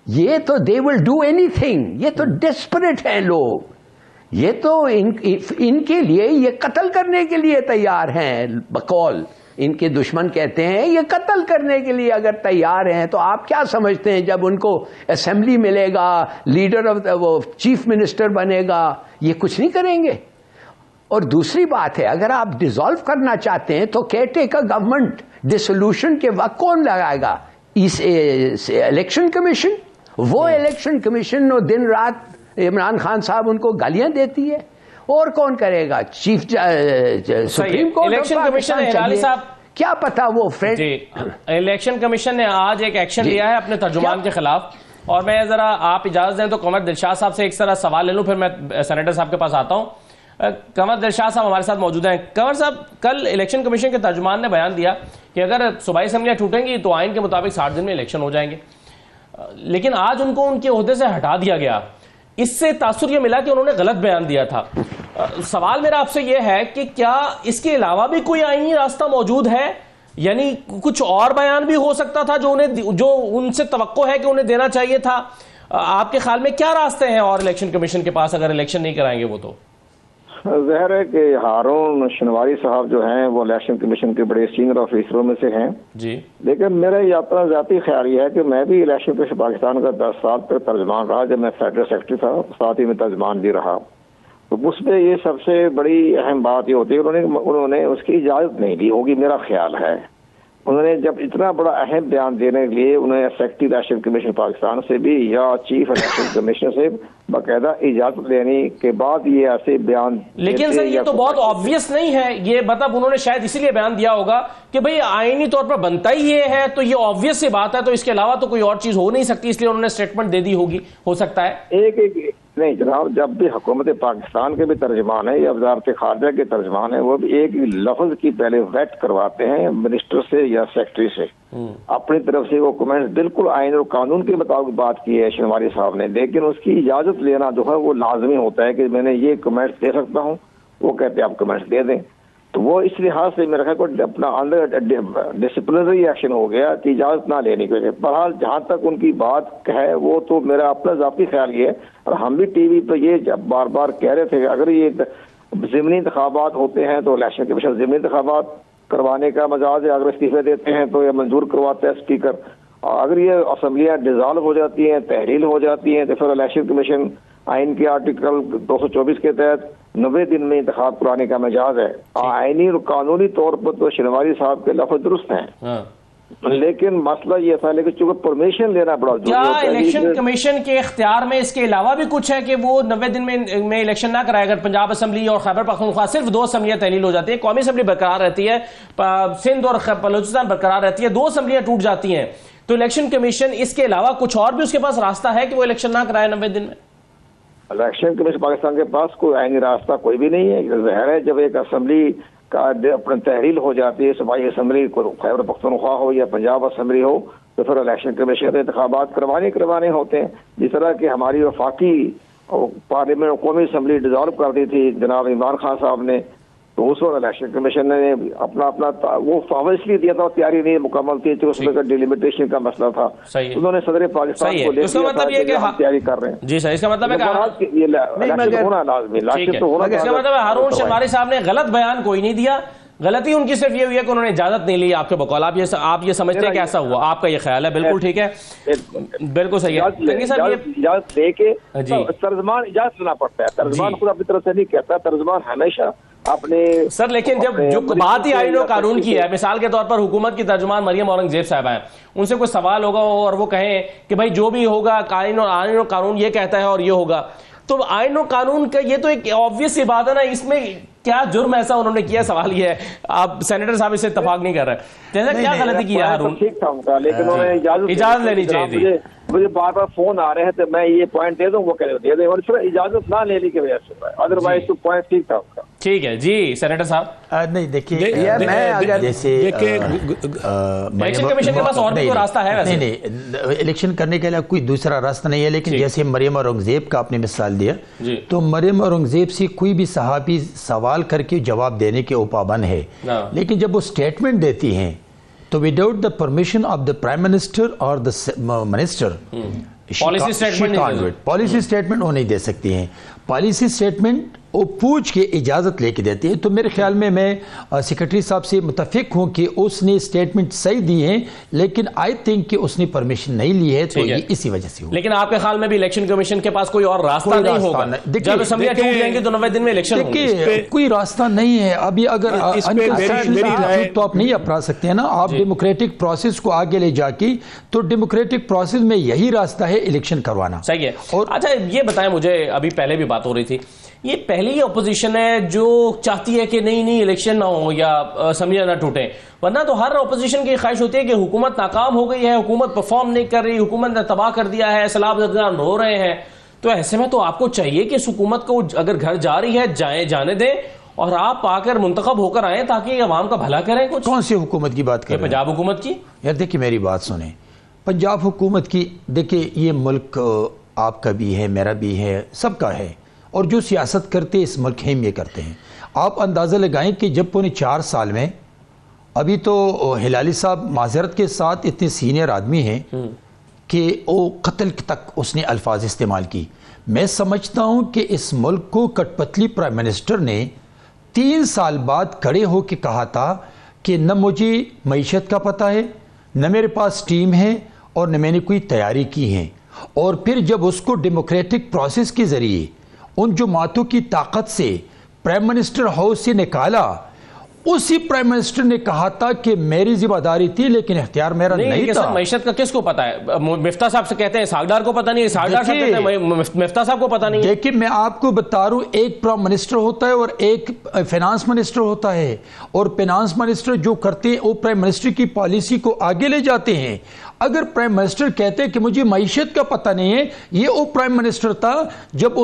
ये तो दे विल डू एनीथिंग। ये तो डेस्परेट हैं लोग। ये तो इनके लिए ये कत्ल करने के लिए तैयार हैं। बकौल इनके दुश्मन कहते हैं ये कत्ल करने के लिए अगर तैयार हैं, तो आप क्या समझते हैं जब उनको असेंबली मिलेगा, लीडर ऑफ वो चीफ मिनिस्टर बनेगा, ये कुछ नहीं करेंगे? और दूसरी बात है, अगर आप डिसॉल्व करना चाहते हैं तो केयरटेकर गवर्नमेंट डिसोल्यूशन के वक्त कौन लगाएगा? इस इलेक्शन कमीशन, वो इलेक्शन कमीशन और दिन रात इमरान खान साहब उनको गालियां देती है, और कौन करेगा? Chief supreme court election commission साहब, क्या पता वो फ्रेंड। इलेक्शन कमीशन ने आज एक एक्शन लिया है अपने तर्जुमान के खिलाफ, और मैं जरा आप इजाजत दें तो कंवर दिलशाद साहब से एक तरह सवाल ले लूं, फिर मैं सेनेटर साहब के पास आता हूं। कंवर दिलशाद साहब हमारे साथ मौजूद हैं। कंवर साहब, कल इलेक्शन कमीशन के तर्जुमान ने बयान दिया कि अगर सूबाई असेंबलियां टूटेंगी तो आइन के मुताबिक 60 दिन में इलेक्शन हो जाएंगे, लेकिन आज उनको उनके ओहदे से हटा दिया गया। इससे तासुर यह मिला कि उन्होंने गलत बयान दिया था। सवाल मेरा आपसे यह है कि क्या इसके अलावा भी कोई आईनी रास्ता मौजूद है, यानी कुछ और बयान भी हो सकता था जो उनसे तवक्को है कि उन्हें देना चाहिए था? आपके ख्याल में क्या रास्ते हैं और इलेक्शन कमीशन के पास अगर इलेक्शन नहीं कराएंगे वो? तो ज़ाहिर है कि हारून शनवारी साहब जो हैं वो इलेक्शन कमीशन के बड़े सीनियर ऑफिसरों में से हैं जी, लेकिन मेरा ये अपना ज़ाती ख्याल ये है कि मैं भी इलेक्शन कमीशन पाकिस्तान का 10 साल तक तर्जमान रहा। जब मैं फेडरल सेक्रेटरी था, साथ ही में तर्जमान भी रहा, तो उसमें ये सबसे बड़ी अहम बात ये होती है उन्होंने उसकी इजाज़त नहीं दी होगी, मेरा ख्याल है। उन्होंने जब इतना बड़ा अहम बयान देने के लिए उन्हें सेक्रेटरी इलेक्शन कमीशन पाकिस्तान से भी या चीफ इलेक्शन कमिश्नर से बाकायदा इजाजत लेने के बाद ये ऐसे बयान, लेकिन सर ये तो बहुत ऑब्वियस नहीं है ये, मतलब उन्होंने शायद इसीलिए बयान दिया होगा कि भाई आईनी तौर पर बनता ही ये है, तो ये ऑब्वियस सी बात है, तो इसके अलावा तो कोई और चीज हो नहीं सकती, इसलिए उन्होंने स्टेटमेंट दे दी होगी, हो सकता है। एक नहीं जनाब, जब भी हुकूमत पाकिस्तान के भी तर्जमान है या वजारत खारजा के तर्जमान है, वो भी एक लफ्ज की पहले वेट करवाते हैं मिनिस्टर से या सेक्रेटरी से, अपनी तरफ से वो कमेंट्स बिल्कुल आइन और कानून के मुताबिक बात की है शनवारी साहब ने, लेकिन उसकी इजाजत लेना जो है वो लाजमी होता है कि मैंने ये कमेंट्स दे सकता हूँ, वो कहते हैं आप कमेंट्स दे दें। तो वो इस लिहाज से मेरे ख्याल को अपना अंडर डिसिप्लिनरी एक्शन हो गया कि इजाजत ना लेने की वजह। बहरहाल जहाँ तक उनकी बात है वो तो मेरा अपना ज़ाती ख्याल ये है, और हम भी टीवी पर ये बार बार कह रहे थे कि अगर ये ज़िमनी इंतखाबात होते हैं तो इलेक्शन कमीशन ज़िमनी इंतखाबात करवाने का मजाज है, अगर इस्तीफे देते हैं तो ये मंजूर करवाते हैं स्पीकर, और अगर ये असम्बलियाँ डिज़ाल्व हो जाती हैं, तहरील हो जाती हैं, तो फिर इलेक्शन कमीशन आइन के आर्टिकल 224 के तहत 90 दिन में इंतखाब कराने का मजाज है। आइनी और कानूनी तौर पर तो शनवारी साहब के लफ्ज दुरुस्त हैं, लेकिन मसला ये था लेकिन चूंकि परमिशन लेना बड़ा जरूरी है। क्या इलेक्शन कमीशन के इख्तियार में इसके अलावा भी कुछ है कि वो 90 दिन में इलेक्शन ना कराए? अगर पंजाब असम्बली और खैबर पख्तूनख्वा सिर्फ 2 असम्बलियां तहलील हो जाती है, कौमी असम्बली बरकरार रहती है, सिंध और बलूचिस्तान बरकरार रहती है, 2 असम्बलियां टूट जाती हैं, तो इलेक्शन कमीशन इसके अलावा कुछ और भी उसके पास रास्ता है कि वो इलेक्शन ना कराए 90 दिन में? इलेक्शन कमीशन पाकिस्तान के पास कोई आईनी रास्ता कोई भी नहीं है। ज़ाहिर है जब एक असम्बली का अपनी तहरील हो जाती है, सूबाई असम्बली को खैबर पख्तूनख्वा हो या पंजाब असम्बली हो, तो फिर इलेक्शन कमीशन इंतखाबात करवाने होते हैं। जिस तरह की हमारी वफाकी पार्लियामेंट कौमी असम्बली डिजॉल्व कर दी थी जनाब इमरान खान साहब ने, तो उस वक्त इलेक्शन कमीशन ने अपना वो फॉर्म इसलिए दिया था, तैयारी नहीं मुकम्मल थी, तो उसमें का डिलिमिटेशन का मसला था, उन्होंने सदर पाकिस्तान को ले लिया मतलब ये कि तैयारी कर रहे हैं जी सर। इसका मतलब है होना लाजमी, तो होना, इसका मतलब है हारून शनवारी साहब ने गलत बयान कोई नहीं दिया, गलती उनकी सिर्फ ये हुई है कि उन्होंने इजाजत नहीं ली आपके बकौल। आप ये समझते हैं कि ऐसा हुआ, आपका ये ख्याल है? बिल्कुल ठीक है, बिल्कुल सही है। इजाजत लेके तर्जमान इजाजत लेना पड़ता है, तर्जमान खुद अपनी तरफ से नहीं कहता, तर्जमान हमेशा अपने सर, लेकिन जब जो बात ही आईन और कानून की है, मिसाल के तौर पर हुकूमत की तर्जुमान मरियम औरंगजेब साहब हैं, उनसे कोई सवाल होगा और वो कहें कि भाई जो भी होगा आईन और कानून ये कहता है और ये होगा, तो आईन और कानून का ये तो एक ऑब्वियस सी बात है ना, इसमें क्या जुर्म ऐसा उन्होंने किया? सवाल ये है, आप सेनेटर साहब इससे इत्तेफाक नहीं कर रहे, जैसे क्या गलती की है हारून? ठीक था उनका, लेकिन उन्होंने इजाजत लेनी चाहिए। मुझे बार बार फोन आ रहे हैं तो मैं ये पॉइंट दे दूं, वो कह दे दें, और फिर इजाजत ना लेने की वजह से, अदरवाइज तो पॉइंट ठीक था उनका। ठीक है जी सेनेटर साहब। नहीं देखिए, मैं अगर जैसे इलेक्शन कमीशन के पास और भी कोई रास्ता है वैसे? नहीं, इलेक्शन करने के लिए कोई दूसरा रास्ता नहीं है, लेकिन जैसे मरियम औरंगजेब का आपने मिसाल दिया, तो मरियम औरंगजेब से कोई भी सहाबी सवाल करके जवाब देने के पाबंद है, लेकिन जब वो स्टेटमेंट देती हैं तो without the permission of the prime minister और द मिनिस्टर पॉलिसी स्टेटमेंट वो नहीं दे सकती हैं। पॉलिसी स्टेटमेंट वो पूछ के इजाज़त लेके देते हैं। तो मेरे ख्याल में मैं सेक्रेटरी साहब से मुतफिक हूँ कि उसने स्टेटमेंट सही दी है, लेकिन आई थिंक कि उसने परमिशन नहीं ली है, तो ये इसी वजह से हुआ। लेकिन आपके ख्याल में भी इलेक्शन कमीशन के पास कोई और रास्ता नहीं होगा? जब असेंबलियां टूट जाएंगी तो 90 दिन में इलेक्शन होंगे। कोई रास्ता नहीं है अभी। अगर तो आप नहीं अपना सकते हैं ना, आप डेमोक्रेटिक प्रोसेस को आगे ले जाके, तो डेमोक्रेटिक प्रोसेस में यही रास्ता है इलेक्शन करवाना। सही है। और अच्छा ये बताएं मुझे, अभी पहले भी बात हो रही थी, ये पहली ही ऑपोजिशन है जो चाहती है कि नहीं इलेक्शन ना हो या असेंबलियां ना टूटे, वरना तो हर ऑपोजिशन की ख्वाहिश होती है कि हुकूमत नाकाम हो गई है, हुकूमत परफॉर्म नहीं कर रही, हुकूमत ने तबाह कर दिया है, सलाब रो रहे हैं। तो ऐसे में तो आपको चाहिए कि इस हुकूमत को अगर घर जा रही है जाने दें और आप आकर मुंतखब होकर आए ताकि अवाम का भला करें। कुछ कौन सी हुकूमत की बात करें? पंजाब हुकूमत की। यार देखिए मेरी बात सुने, पंजाब हुकूमत की, देखिए ये मुल्क आपका भी है, मेरा भी है, सबका है, और जो सियासत करते इस मुल्क हम ये करते हैं। आप अंदाज़ा लगाएं कि जब पौने 4 साल में, अभी तो हिलाली साहब माजरत के साथ इतने सीनियर आदमी हैं कि वो कत्ल तक उसने अल्फाज इस्तेमाल की। मैं समझता हूं कि इस मुल्क को कठपुतली प्राइम मिनिस्टर ने 3 साल बाद खड़े होकर कहा था कि न मुझे मईशत का पता है, न मेरे पास टीम है, और न मैंने कोई तैयारी की है। और फिर जब उसको डेमोक्रेटिक प्रोसेस के ज़रिए उन जमातों की ताकत से प्राइम मिनिस्टर हाउस से निकाला, उसी प्राइम मिनिस्टर ने कहा था कि मेरी जिम्मेदारी थी लेकिन इख्तियार मेरा नहीं था। मईशत का किसको पता है? मिफ्ता साहब से कहते हैं, सागदार को पता नहीं है, सागदार से कहते हैं मिफ्ता साहब को पता नहीं है। देखिए मैं आपको बता रहा हूं, एक प्राइम मिनिस्टर होता है और एक फाइनेंस मिनिस्टर होता है, और फाइनेंस मिनिस्टर जो करते हैं वो प्राइम मिनिस्टर की पॉलिसी को आगे ले जाते हैं। अगर प्राइम मिनिस्टर कहते हैं कि मुझे मईशत का पता नहीं है, ये वो प्राइम मिनिस्टर था जब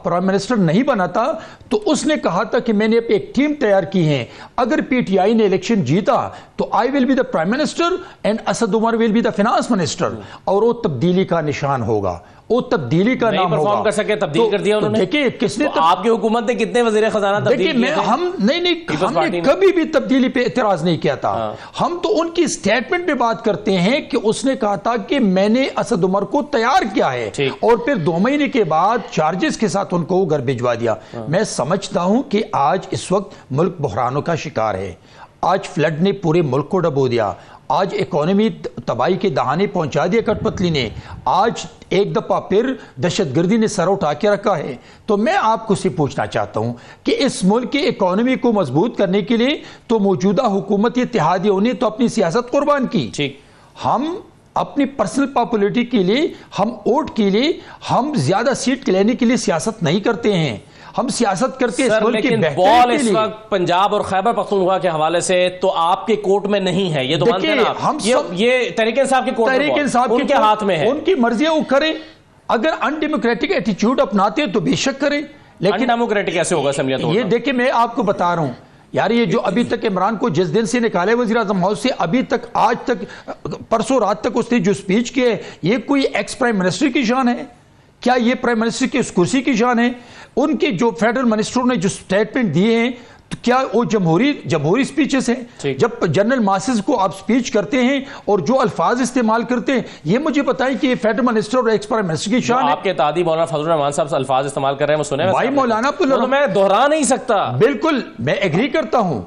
प्राइम मिनिस्टर नहीं बना था तो उसने कहा था कि मैंने एक टीम तैयार की है, अगर पीटीआई ने इलेक्शन जीता तो I will be the prime minister and Asad Umar will be the finance minister, और वो तब्दीली का निशान होगा, वो तब्दीली का नाम होगा। कर सके तब्दील कर दिया उन्होंने। देखिए किसने आपकी हुकूमत ने कितने वज़ीर खजाना तब्दील किए थे? हमने कभी भी तब्दीली पे इतराज नहीं किया था। हम तो उनकी स्टेटमेंट पे बात करते हैं कि उसने कहा था कि मैंने असद उमर को तैयार किया है, और फिर 2 महीने के बाद चार्जेस के साथ उनको घर भिजवा दिया। मैं समझता हूं कि आज इस वक्त मुल्क बहरानों का शिकार है। आज फ्लड ने पूरे मुल्क को डबो दिया, आज इकोनॉमी तबाही के दहाने पहुंचा दिया कठपुतली ने, आज एक दफा फिर दहशतगर्दी ने सर उठा के रखा है। तो मैं आपको से पूछना चाहता हूं कि इस मुल्क की इकोनॉमी को मजबूत करने के लिए तो मौजूदा हुकूमत इत्तेहादियों ने तो अपनी सियासत कुर्बान की। हम अपनी पर्सनल पॉपुलरिटी के लिए, हम वोट के लिए, हम ज्यादा सीट लेने के लिए सियासत नहीं करते हैं, हम सियासत करके इस मुल्क की बेहतरी के लिए। वक्त पंजाब और खैबर पख्तूनख्वा के हवाले से तो आपके कोर्ट में नहीं है, ये तो मानते हैं आप। हम ये तहरीक इंसाफ के कोर्ट में, तहरीक इंसाफ उनके हाथ में है, उनकी मर्जी वो करें। अगर अनडेमोक्रेटिक एटीट्यूड अपनाते हैं तो बेशक करें, लेकिन डेमोक्रेटिक कैसे होगा असेंबली तोड़ना? ये देखिए मैं आपको बता रहा हूं यार, ये जो अभी तक इमरान को जिस दिन से निकाले वज़ीर आज़म हाउस से, अभी तक आज तक परसों रात तक उसने जो स्पीच की है, ये कोई एक्स प्राइम मिनिस्टर की शान है क्या? ये प्राइम मिनिस्टर की उस कुर्सी की शान है? उनके जो फेडरल मिनिस्टरों ने जो स्टेटमेंट दिए हैं, तो क्या वो जमहूरी स्पीचेस हैं? जब जनरल मासेस को आप स्पीच करते हैं और जो अल्फाज इस्तेमाल करते हैं, ये मुझे बताएं कि ये फेडरल मिनिस्टर और एक्स प्राइम मिनिस्टर की शान है? आपके तादी मौलाना फजलुर रहमान साहब अल्फाज इस्तेमाल कर रहे हैं, वो सुने भाई मौलाना, तो मैं दोहरा नहीं सकता। बिल्कुल मैं एग्री करता हूं,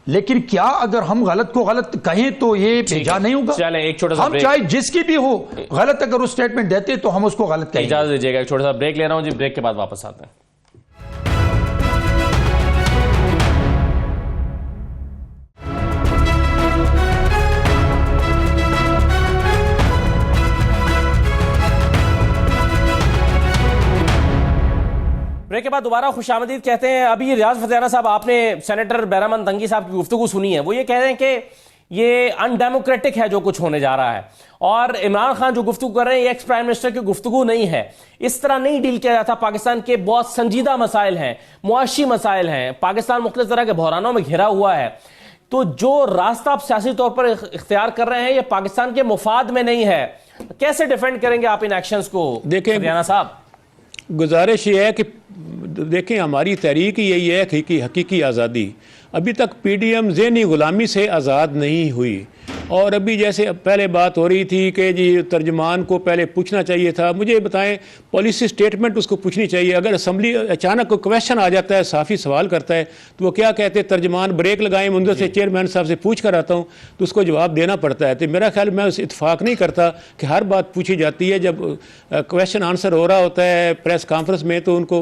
लेकिन क्या अगर हम गलत को गलत कहें तो ये बेजा नहीं होगा? चलें एक छोटा सा हम चाहे जिसकी भी हो गलत, अगर वो स्टेटमेंट देते तो हम उसको गलत कहेंगे। इजाजत दीजिएगा, एक छोटा सा ब्रेक ले रहा हूं जी, ब्रेक के बाद वापस आते हैं। ब्रेक के बाद दोबारा खुशामदीद कहते हैं। अभी रियाज फतेहाना साहब, आपने सेनेटर बैरामन तंगी साहब की गुफ्तगू सुनी है, वो ये कह रहे हैं कि ये अनडेमोक्रेटिक है जो कुछ होने जा रहा है, और इमरान खान जो गुफ्तगू कर रहे हैं ये एक्स प्राइम मिनिस्टर की गुफ्तगू नहीं है, इस तरह नहीं डील किया जाता। पाकिस्तान के बहुत संजीदा मसाइल हैं, मुआशी मसाइल हैं, पाकिस्तान मुख्तलिफ तरह के बहरानों में घिरा हुआ है, तो जो रास्ता आप सियासी तौर पर इख्तियार कर रहे हैं ये पाकिस्तान के मुफाद में नहीं है। कैसे डिफेंड करेंगे आप इन एक्शंस को? देखिए फतेहाना साहब, गुजारिश ये है कि देखें, हमारी तहरीक यही है कि हकीकी आज़ादी। अभी तक पीडीएम ज़हनी गुलामी से आज़ाद नहीं हुई। और अभी जैसे पहले बात हो रही थी कि जी तर्जमान को पहले पूछना चाहिए था, मुझे बताएं पॉलिसी स्टेटमेंट उसको पूछनी चाहिए। अगर असम्बली अचानक कोई क्वेश्चन आ जाता है, साफ़ी सवाल करता है, तो वो क्या कहते हैं, तर्जमान ब्रेक लगाएं, मुंदर से चेयरमैन साहब से पूछ कर आता हूँ, तो उसको जवाब देना पड़ता है। तो मेरा ख्याल मैं उस इत्फाक नहीं करता कि हर बात पूछी जाती है। जब क्वेश्चन आंसर हो रहा होता है प्रेस कॉन्फ्रेंस में, तो उनको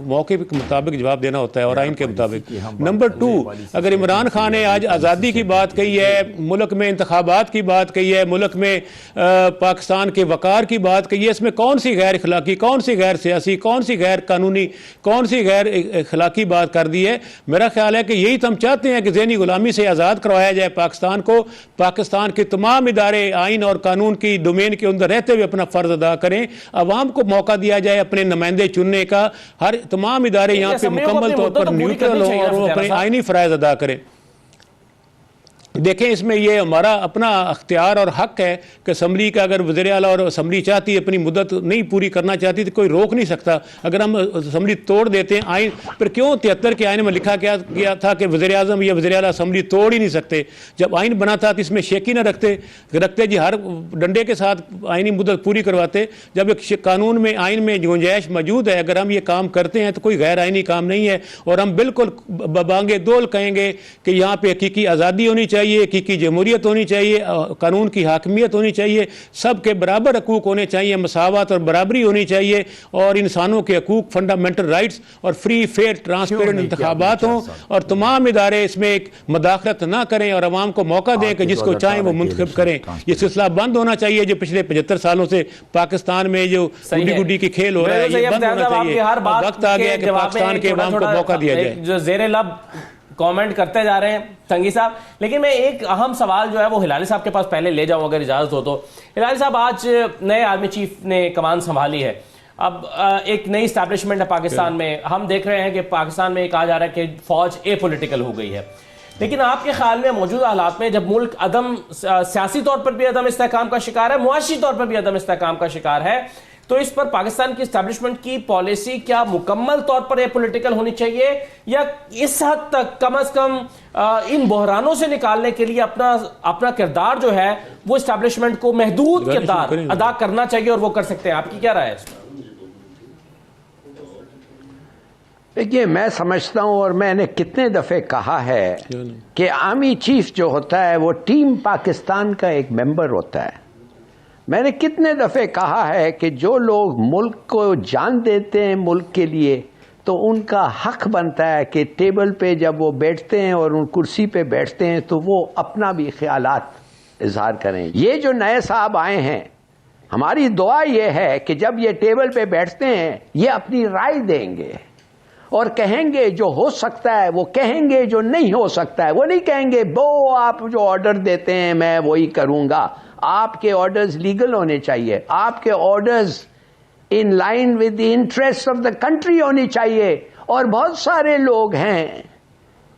मौके के मुताबिक जवाब देना होता है और आइन के मुताबिक। नंबर 2, अगर इमरान खान ने आज आज़ादी की बात कही है, मुल्क में इंतखाबात की बात कही है, मुल्क में पाकिस्तान के वकार की बात कही है, इसमें कौन सी गैर इखलाकी, कौन सी गैर सियासी, कौन सी गैर कानूनी, कौन सी गैर इखलाकी बात कर दी है? मेरा ख्याल है कि यही तो हम चाहते हैं कि ज़हनी गुलामी से आज़ाद करवाया जाए पाकिस्तान को। पाकिस्तान के तमाम इदारे आइन और कानून की डोमेन के अंदर रहते हुए अपना फ़र्ज अदा करें, अवाम को मौका दिया जाए अपने नुमाइंदे चुनने का। हर तमाम इदारे यहाँ पे मुकम्मल तौर पर न्यूट्रल हो और वो अपने आइनी फ़राइज़ अदा करें। देखें, इसमें ये हमारा अपना अख्तियार और हक है कि असम्बली का अगर वज़ीर आला और असम्बली चाहती है अपनी मुद्दत नहीं पूरी करना चाहती तो कोई रोक नहीं सकता। अगर हम असम्बली तोड़ देते हैं आइन पर, क्यों 73 के आइन में लिखा गया था कि वज़ीर आज़म या वज़ीर आला असम्बली तोड़ ही नहीं सकते? जब आइन बना था तो इसमें शेकी न रखते जी, हर डंडे के साथ आइनी मुद्दत पूरी करवाते। जब एक कानून में आइन में गुंजाइश मौजूद है, अगर हम ये काम करते हैं तो कोई गैर आइनी काम नहीं है। और हम बिल्कुल बांगे दोल कहेंगे कि यहाँ पर हकीकी आज़ादी होनी चाहिए, हकीकी जमहूरियत होनी चाहिए, कानून की हाकमियत होनी चाहिए, सबके बराबर हकूक होने चाहिए, मसावत और बराबरी होनी चाहिए, और इंसानों के हकूक, फंडामेंटल राइट्स और फ्री फेयर ट्रांसपेरेंट इंतखाबात हों, और तमाम इदारे इसमें एक मदाखलत ना करें और अवाम को मौका दें कि जिसको चाहें वो मुंतखब करें। ये सिलसिला बंद होना चाहिए जो पिछले 75 सालों से पाकिस्तान में जो गुड्डी गुड्डी की खेल हो रहा है, ये बंद होना चाहिए। वक्त आ गया कि पाकिस्तान के अवाम को मौका दिया जाए। जो ज़ेरे लब कमेंट करते जा रहे हैं संगी साहब, लेकिन मैं एक अहम सवाल जो है वो हिलाली साहब के पास पहले ले जाऊं अगर इजाजत हो तो। हिलाली साहब, आज नए आर्मी चीफ ने कमान संभाली है, अब एक नई स्टैब्लिशमेंट है पाकिस्तान में। हम देख रहे हैं कि पाकिस्तान में कहा जा रहा है कि फौज ए पॉलिटिकल हो गई है, लेकिन आपके ख्याल में मौजूदा हालात में जब मुल्क सियासी तौर पर भी अदम इस्तेहकाम का शिकार है, मुआशी तौर पर भी अदम इस्तेहकाम का शिकार है, तो इस पर पाकिस्तान की एस्टैब्लिशमेंट की पॉलिसी क्या मुकम्मल तौर पर पॉलिटिकल होनी चाहिए, या इस हद तक कम से कम इन बहरानों से निकालने के लिए अपना किरदार जो है वो एस्टैब्लिशमेंट को महदूद किरदार अदा करना चाहिए और वो कर सकते हैं? आपकी क्या राय है? देखिए, मैं समझता हूं और मैंने कितने दफे कहा है कि आर्मी चीफ जो होता है वो टीम पाकिस्तान का एक मेंबर होता है। मैंने कितने दफे कहा है कि जो लोग मुल्क को जान देते हैं मुल्क के लिए, तो उनका हक बनता है कि टेबल पे जब वो बैठते हैं और उन कुर्सी पे बैठते हैं तो वो अपना भी ख्यालात इजहार करें। ये जो नए साहब आए हैं, हमारी दुआ ये है कि जब ये टेबल पे बैठते हैं ये अपनी राय देंगे और कहेंगे जो हो सकता है, वो कहेंगे जो नहीं हो सकता है। वो नहीं कहेंगे वो आप जो ऑर्डर देते हैं मैं वही करूंगा। आपके ऑर्डर्स लीगल होने चाहिए, आपके orders in line with the interest of the country होनी चाहिए। और बहुत सारे लोग हैं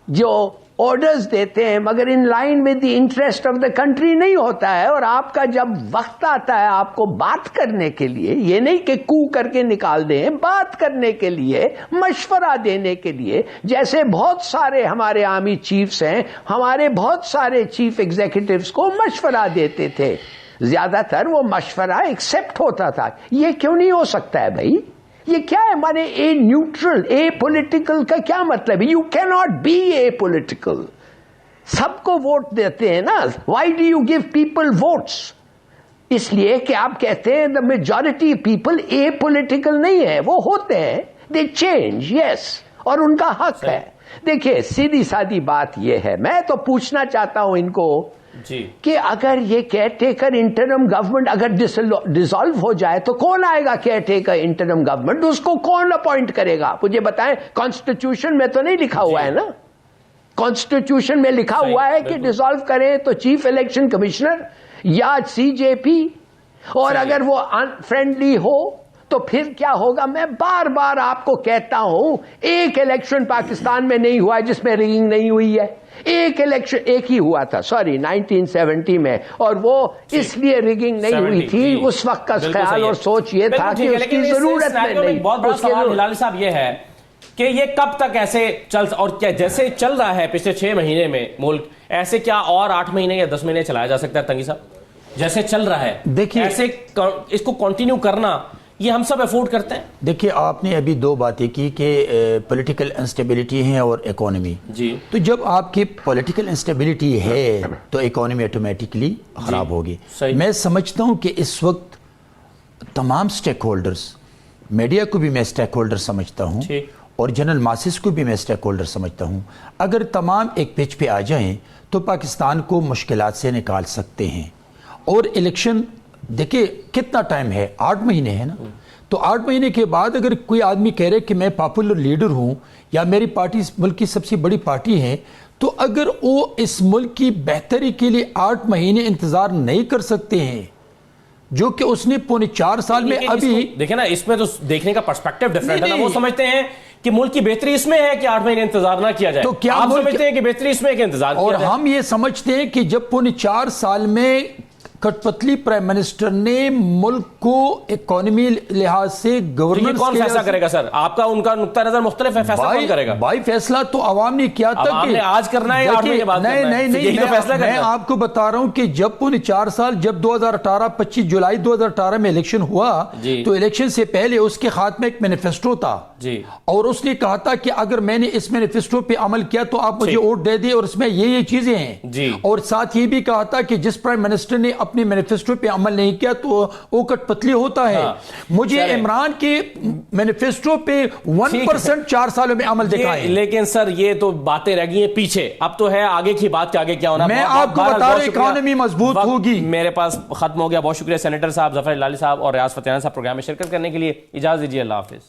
जो ऑर्डर्स देते हैं मगर in line with the interest of the country नहीं होता है। और आपका जब वक्त आता है आपको बात करने के लिए, ये नहीं कि कू करके निकाल दें, बात करने के लिए, मशवरा देने के लिए, जैसे बहुत सारे हमारे आर्मी चीफ्स हैं, हमारे बहुत सारे चीफ एग्जीक्यूटिव्स को मशवरा देते थे, ज्यादातर वो मशवरा एक्सेप्ट होता था। ये क्यों नहीं हो सकता है भाई? ये क्या है? माने ए न्यूट्रल, ए पॉलिटिकल का क्या मतलब है? You can not be A political. सबको वोट देते हैं ना। Why do you give people votes? इसलिए कि आप कहते हैं the majority people A political नहीं है, वो होते हैं, दे चेंज, यस, और उनका हक है। देखिए, सीधी सादी बात यह है, मैं तो पूछना चाहता हूं इनको जी कि अगर ये केयरटेकर इंटरिम गवर्नमेंट अगर डिसॉल्व हो जाए तो कौन आएगा केयरटेकर इंटरिम गवर्नमेंट? उसको कौन अपॉइंट करेगा? मुझे बताएं। कॉन्स्टिट्यूशन में तो नहीं लिखा हुआ है ना। कॉन्स्टिट्यूशन में लिखा हुआ है कि डिसॉल्व करें तो चीफ इलेक्शन कमिश्नर या सीजेपी, और अगर वो अनफ्रेंडली हो तो फिर क्या होगा? मैं बार बार आपको कहता हूं, एक इलेक्शन पाकिस्तान में नहीं हुआ जिसमें रिगिंग नहीं हुई है। एक इलेक्शन एक ही हुआ था, सॉरी 1970 में, और वो इसलिए रिगिंग नहीं हुई थी। उस वक्त का ख्याल और सोच ये था कि उसकी जरूरत नहीं। बहुत बड़ा सवाल हिलाली साहब ये है कि ये कब तक ऐसे चल, और क्या जैसे चल रहा है पिछले 6 महीने में मुल्क, ऐसे क्या और 8 महीने या 10 महीने चलाया जा सकता है तंगी साहब? जैसे चल रहा है देखिए, ऐसे इसको कंटिन्यू करना ये हम सब अफोर्ड करते हैं? देखिए, आपने अभी 2 बातें की कि पॉलिटिकल इंस्टेबिलिटी है और इकोनॉमी जी। तो जब आपकी पॉलिटिकल इंस्टेबिलिटी है तो इकोनॉमी ऑटोमेटिकली खराब होगी। मैं समझता हूं कि इस वक्त तमाम स्टेक होल्डर्स, मीडिया को भी मैं स्टेक होल्डर समझता हूं और जनरल मासेस को भी मैं स्टेक होल्डर समझता हूं, अगर तमाम एक पिच पे आ जाएं तो पाकिस्तान को मुश्किलात से निकाल सकते हैं। और इलेक्शन देखिए कितना टाइम है, 8 महीने है ना, तो 8 महीने के बाद अगर कोई आदमी कह रहे कि मैं पॉपुलर लीडर हूं या मेरी पार्टी इस मुल्क की सबसे बड़ी पार्टी है, तो अगर वो इस मुल्क की बेहतरी के लिए 8 महीने इंतजार नहीं कर सकते हैं, जो कि उसने पौने 4 साल में अभी देखिए ना, इसमें तो देखने का पर्सपेक्टिव डिफरेंट है ना। वो समझते हैं कि मुल्क की बेहतरी इसमें है कि 8 महीने इंतजार ना किया जाए, तो क्या आप समझते हैं कि बेहतरी इसमें है कि इंतजार किया जाए? और हम ये समझते हैं कि जब पौने 4 साल में कठपुतली प्राइम मिनिस्टर ने मुल्क को इकोनॉमी लिहाज से गवर्नेंस, कौन फैसला करेगा सर? आपका उनका नुक्ता नजर मुख्तलिफ है, फैसला कौन करेगा? भाई फैसला तो आवाम ने किया था कि आज करना है या 8 महीने बाद? नहीं, मैं आपको बता रहा हूं कि जब पौने 4 साल, जब 2018 25 जुलाई 2018 में इलेक्शन हुआ, तो इलेक्शन से पहले उसके खात्मे एक मैनिफेस्टो था जी, और उसने कहा था कि अगर मैंने इस मैनिफेस्टो पे अमल किया तो आप मुझे वोट दे दिए, और इसमें ये चीजें हैं जी। और साथ ये भी कहा था कि जिस प्राइम मिनिस्टर ने अपने मैनिफेस्टो पे अमल नहीं किया तो वो कठपुतली होता है। मुझे इमरान के मैनिफेस्टो पे 1% 4 सालों में अमल दिखाएं। लेकिन सर ये तो बातें रह गई हैं पीछे, अब तो है आगे की बात कि आगे क्या होना। मैं आपको बता रहा हूं इकोनॉमी मजबूत होगी। मेरे पास खत्म हो गया। बहुत शुक्रिया सेनेटर साहब, जफर इलाली साहब और रियाज फतेहाना साहब प्रोग्राम में शिरकत करने के लिए। इजाजत दीजिए, अल्लाह हाफिज।